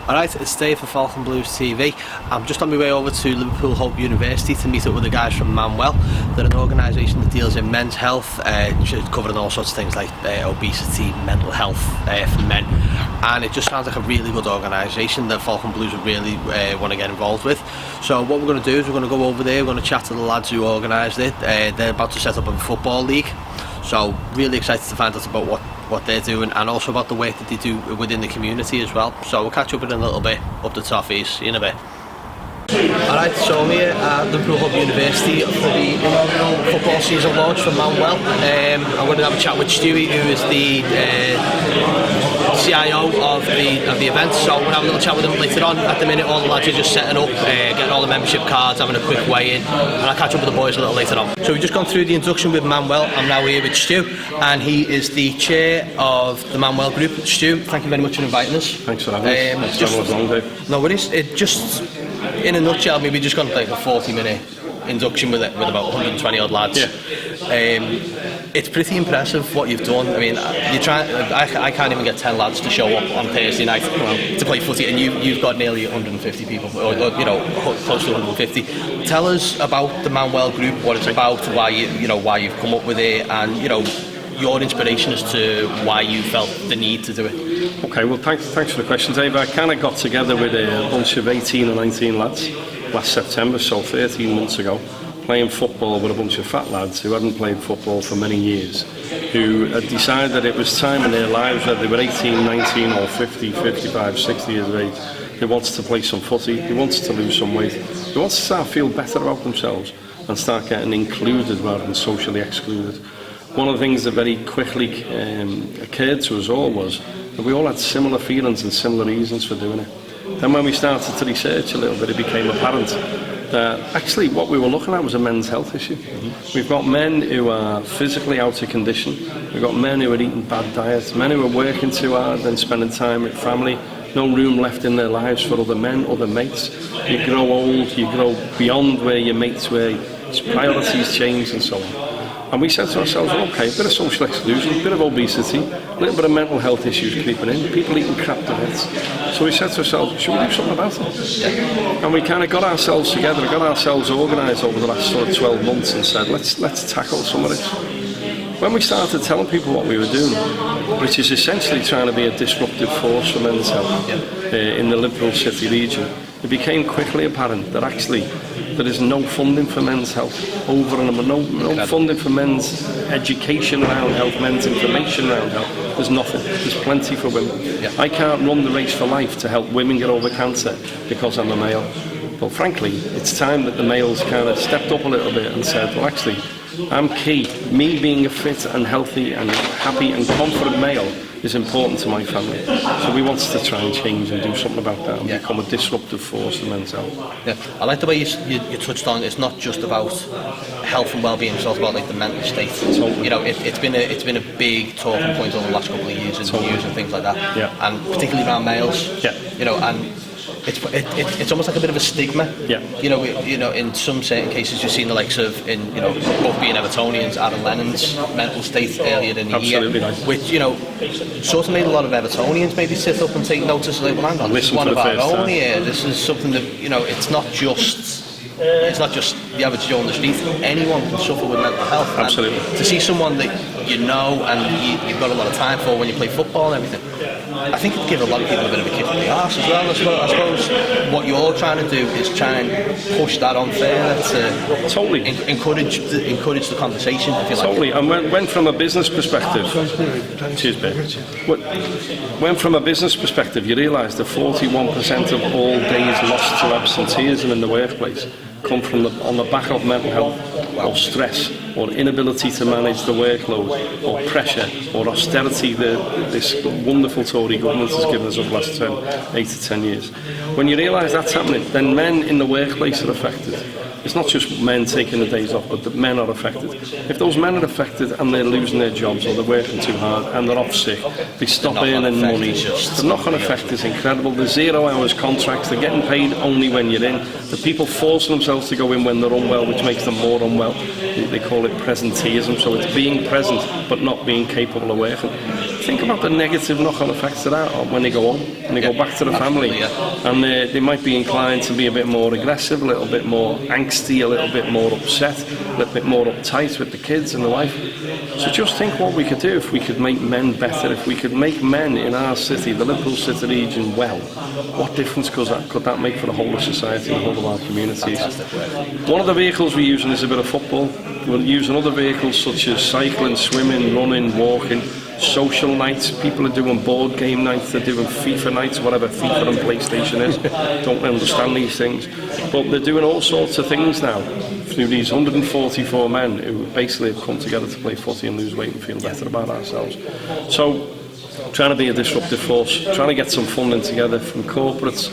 Alright, it's Dave for Falcon Blues TV. I'm just on my way over to Liverpool Hope University to meet up with the guys from MANWELL. They're an organisation that deals in men's health, covering all sorts of things like obesity, mental health for men. And it just sounds like a really good organisation that Falcon Blues would really want to get involved with. So what we're going to do is we're going to go over there, we're going to chat to the lads who organised it. They're about to set up a football league. So really excited to find out about what they're doing and also about the work that they do within the community as well. So we'll catch up in a little bit up the toffees. See you in a bit. Alright, so I'm here at Liverpool Hope University for the inaugural football season launch for MANWELL. I'm going to have a chat with Stewie, who is the CIO of the event, so we'll have a little chat with him later on. At the minute, all the lads are just setting up, getting all the membership cards, having a quick weigh in, and I'll catch up with the boys a little later on. So we've just gone through the induction with MANWELL. I'm now here with Stu, and he is the chair of the MANWELL Group. Stu, thank you very much for inviting us. Thanks for having us. Thanks for having us along, Dave. No worries. It just, in a nutshell, maybe just gone like a 40-minute induction with about 120 odd lads. Yeah. It's pretty impressive what you've done. I mean, I can't even get 10 lads to show up on Thursday night to play footy, and you've got nearly 150 people, or close to 150. Tell us about the MANWELL Group, what it's about, why you've come up with it, and your inspiration as to why you felt the need to do it. Okay, well, thanks for the question, Dave. I kind of got together with a bunch of 18 or 19 lads last September, so 13 months ago, playing football with a bunch of fat lads who hadn't played football for many years, who had decided that it was time in their lives, that they were 18, 19 or 50, 55, 60 years of age, who wanted to play some footy, who wanted to lose some weight, who wanted to start to feel better about themselves and start getting included rather than socially excluded. One of the things that very quickly occurred to us all was that we all had similar feelings and similar reasons for doing it. Then when we started to research a little bit, it became apparent that actually what we were looking at was a men's health issue. We've got men who are physically out of condition, we've got men who are eating bad diets, men who are working too hard and spending time with family, no room left in their lives for other men, other mates. You grow old, you grow beyond where your mates were, priorities change and so on. And we said to ourselves, well, okay, a bit of social exclusion, a bit of obesity, a little bit of mental health issues creeping in, people eating crap diets. So we said to ourselves, should we do something about it? Yeah. And we kind of got ourselves together, got ourselves organised over the last sort of 12 months and said, let's tackle some of this. When we started telling people what we were doing, which is essentially trying to be a disruptive force for men's health in the Liverpool City region, it became quickly apparent that actually there is no funding for men's health, over and over, no funding for men's education around health, men's information around health. There's nothing. There's plenty for women. Yeah. I can't run the race for life to help women get over cancer because I'm a male. But frankly, it's time that the males kind of stepped up a little bit and said, well, actually, I'm key. Me being a fit and healthy and happy and confident male is important to my family. So we wanted to try and change and do something about that and become a disruptive force in men's health. Yeah, I like the way you touched on. It's not just about health and well-being; it's also about like the mental state. Totally. It's been a big talking point over the last couple of years in the news and things like that. Yeah. And particularly around males. Yeah. And it's almost like a bit of a stigma. Yeah. In some certain cases, you've seen the likes of both being Evertonians, Aaron Lennon's mental state earlier in the year, which sort of made a lot of Evertonians maybe sit up and take notice and like, well, hang on, this is one of our own here. This is something that it's not just the average Joe on the street. Anyone can suffer with mental health. Absolutely. And to see someone that and you've got a lot of time for when you play football and everything, I think it'd give a lot of people a bit of a kick in the arse as well. I suppose what you're trying to do is try and push that on further to totally encourage the conversation, if you like. Totally. And when from a business perspective, when from a business perspective, you realise that 41% of all days lost to absenteeism in the workplace come from on the back of mental health or stress or inability to manage the workload or pressure or austerity that this wonderful Tory government has given us over the last 8 to 10 years. When you realise that's happening, then men in the workplace are affected. it's not just men taking the days off, but the men are affected. If those men are affected and they're losing their jobs or they're working too hard and they're off sick, they stop earning money. The knock-on effect is incredible. The 0 hours contracts, they're getting paid only when you're in. The people forcing themselves to go in when they're unwell, which makes them more unwell. They call it presenteeism, so it's being present but not being capable of working. Think about the negative knock-on effects of that when they go home and they go back to the family, and they might be inclined to be a bit more aggressive, a little bit more angsty, a little bit more upset, a little bit more uptight with the kids and the wife. So just think what we could do if we could make men better, if we could make men in our city, the Liverpool City region, well. What difference could that make for the whole of society and the whole of our communities? One of the vehicles we're using is a bit of football. We're using other vehicles such as cycling, swimming, running, walking, social nights. People are doing board game nights, they're doing FIFA nights, whatever FIFA and PlayStation is. Don't understand these things, but they're doing all sorts of things now through these 144 men who basically have come together to play footy and lose weight and feel better about ourselves. So trying to be a disruptive force, trying to get some funding together from corporates,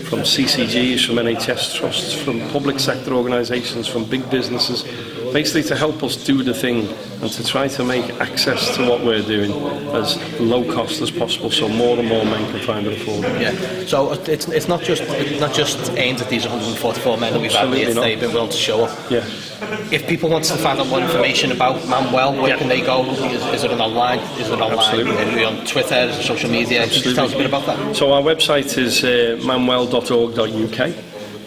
from CCGs, from NHS trusts, from public sector organisations, from big businesses, basically to help us do the thing and to try to make access to what we're doing as low cost as possible, so more and more men can find it affordable. Yeah. So it's not just aimed at these 144 men that we've had here today, been willing to show up. Yeah. If people want to find out more information about MANWELL, where can they go? Is it online? Is it online? Absolutely. Are we on Twitter? Is it social media? Can you just tell us a bit about that? So our website is manwell.org.uk.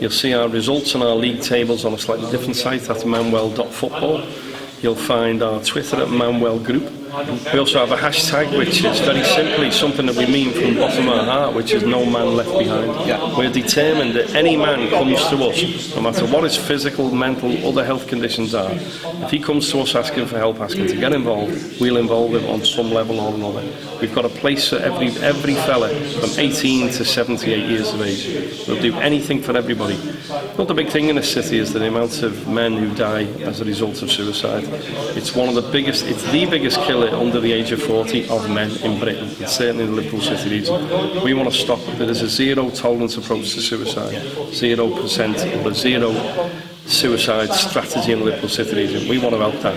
You'll see our results and our league tables on a slightly different site. That's manwell.football. You'll find our Twitter at MANWELL Group. We also have a hashtag which is very simply something that we mean from the bottom of our heart, which is no man left behind. Yeah. We're determined that any man comes to us, no matter what his physical, mental, other health conditions are, if he comes to us asking for help, asking to get involved, we'll involve him on some level or another. We've got a place for every fella from 18 to 78 years of age. We'll do anything for everybody. Not the big thing in this city is the amount of men who die as a result of suicide. It's one of the biggest, it's the biggest killer under the age of 40 of men in Britain, and certainly in the Liverpool City region. We want to stop it. There is a zero tolerance approach to suicide, 0% or a zero suicide strategy in the Liverpool City region. We want to help that.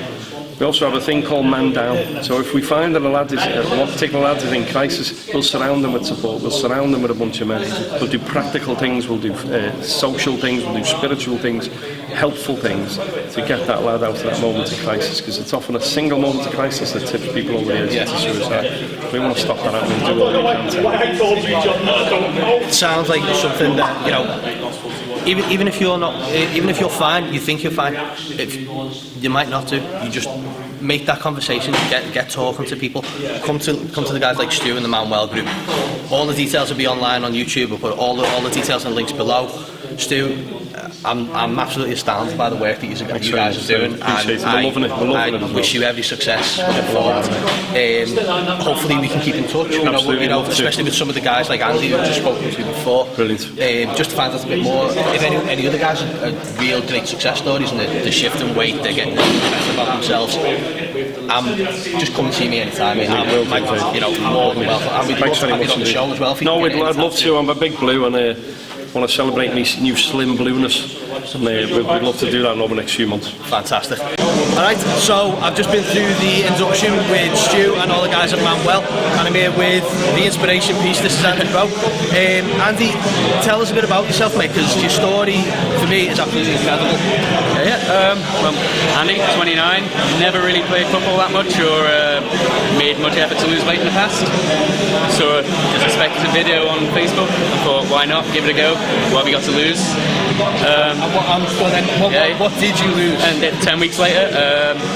We also have a thing called Man Down. So if we find that one particular lad is in crisis, we'll surround them with support, we'll surround them with a bunch of men. We'll do practical things, we'll do social things, we'll do spiritual things, helpful things to get that lad out of that moment of crisis, because it's often a single moment of crisis that tips people over the edge into suicide. We want to stop that happening and do all we can to. It sounds like something that, you know, even if you're not, even if you're fine, you think you're fine, if you might not do, you just make that conversation, get talking to people, come to the guys like Stu and the MANWELL Group. All the details will be online on YouTube. We'll put all the details and links below. Stu, I'm absolutely astounded by the work that you guys are doing, and I wish you every success going forward. Hopefully we can keep in touch, you know, especially with some of the guys like Andy who I've just spoken to before. Brilliant. Just to find out a bit more, if any other guys are real great success stories and they're shifting weight, they're getting better about themselves, just come and see me anytime. You know, more than welcome. And we'd love to have you on the show as well. No, I'd love to. I'm a big blue and want to celebrate my new slim blueness, and we'd love to do that over the next few months. Fantastic. Alright, so I've just been through the induction with Stu and all the guys at MANWELL, and I'm here with the inspiration piece. This is Andy Rowe. Andy, tell us a bit about yourself, mate, because your story for me is absolutely incredible. Well, Andy, 29, never really played football that much or made much effort to lose weight in the past, so just expected a video on Facebook and thought, why not, give it a go. What have you got to lose? What did you lose? And 10 weeks later,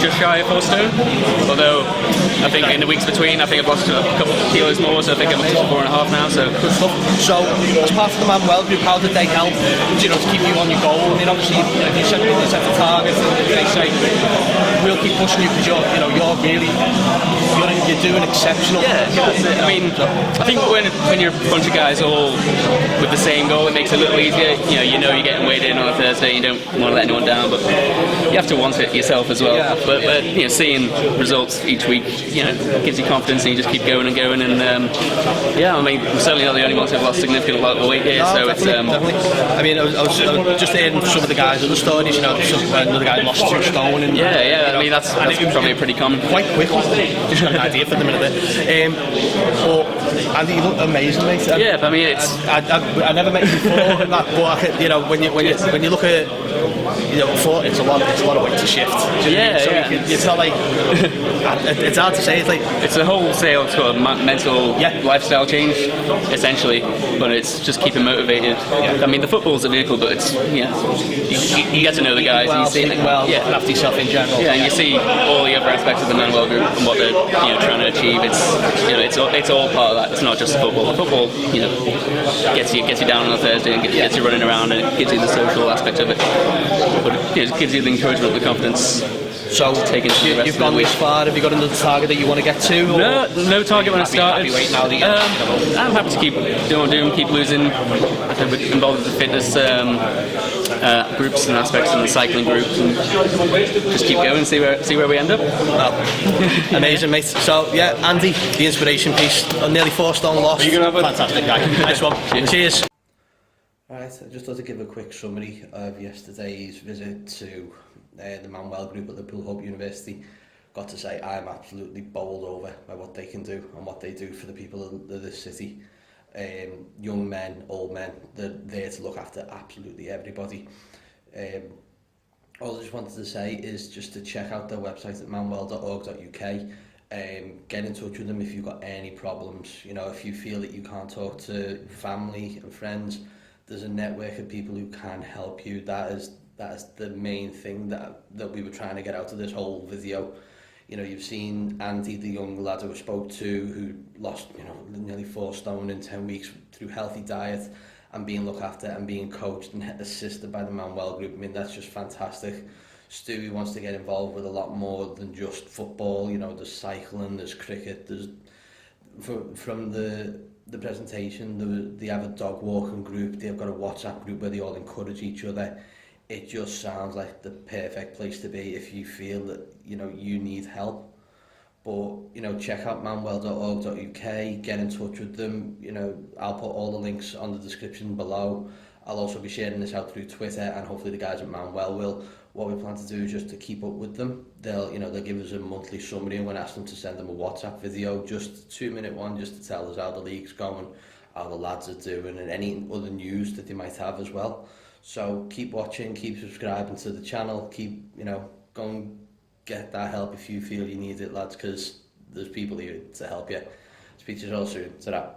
just shy of 4 stone. Although I think in the weeks between, I think I've lost a couple of kilos more, so I think I'm up to 4.5 now. So good stuff. So as part of the MANWELL Group, how did they help, you know, to keep you on your goal? I mean, obviously, if you set the target, they say we'll keep pushing you because you're doing exceptional. Yeah, that's it. I mean, I think when you're a bunch of guys all with the same goal, it makes it a little easier. You know you're getting weighed in on a Thursday, you don't want to let anyone down. But have to want it yourself as well. Yeah. But you know, seeing results each week, you know, gives you confidence, and you just keep going and going. And yeah, I mean, we're certainly not the only ones who've lost significant amount of weight here. No, So definitely. I mean, I was just hearing some of the guys' other stories. You know, another guy lost 2 stone. And, yeah. I mean, that's probably pretty common. Quite quickly. Just got an idea for them in a bit. But Andy, you look amazing, mate. Yeah, but I mean, it's. I never met you before, but you know, when you look at, you know, before, it's a lot of weight to shift. Yeah, so yeah. It's not like it's hard to say. It's like it's a wholesale sort of mental lifestyle change, essentially. But it's just keeping motivated. Yeah. I mean, the football's a vehicle, but it's you get to know the guys, and you see looking after yourself in general. Yeah, and you see all the other aspects of the MANWELL Group and what they're trying to achieve. It's all part of that. It's not just the football. The football gets you down on a Thursday and gets you running around, and it gives you the social aspect of it. But it gives you the encouragement, the confidence. So you've gone this far. Have you got another target that you want to get to? No target when I started. Happy weight now that I'm happy to keep doing, keep losing. We're involved with the fitness groups and aspects and the cycling groups, and just keep going and see where we end up. Well, amazing, mate. So yeah, Andy, the inspiration piece. Nearly 4 stone lost. Are you gonna have a fantastic guy? Nice one. Cheers. Alright, I just thought to give a quick summary of yesterday's visit to the MANWELL Group at Liverpool Hope University. Got to say, I'm absolutely bowled over by what they can do and what they do for the people of this city. Young men, old men, they're there to look after absolutely everybody. All I just wanted to say is just to check out their website at manwell.org.uk. Get in touch with them if you've got any problems. You know, if you feel that you can't talk to family and friends, there's a network of people who can help you. That is the main thing that we were trying to get out of this whole video. You know, you've seen Andy, the young lad who I spoke to, who lost, nearly 4 stone in 10 weeks through healthy diet and being looked after and being coached and assisted by the MANWELL Group. I mean, that's just fantastic. Stewie wants to get involved with a lot more than just football. You know, there's cycling, there's cricket, there's from the presentation, they have a dog walking group, they've got a WhatsApp group where they all encourage each other. It just sounds like the perfect place to be if you feel that, you need help. But, check out manwell.org.uk, get in touch with them. I'll put all the links on the description below. I'll also be sharing this out through Twitter, and hopefully the guys at MANWELL will. What we plan to do is just to keep up with them. They'll give us a monthly summary, and we'll ask them to send them a WhatsApp video, just a 2-minute one, just to tell us how the league's going, how the lads are doing, and any other news that they might have as well. So keep watching, keep subscribing to the channel, keep, go and get that help if you feel you need it, lads, because there's people here to help you. Speak to you all soon. Ta-ra.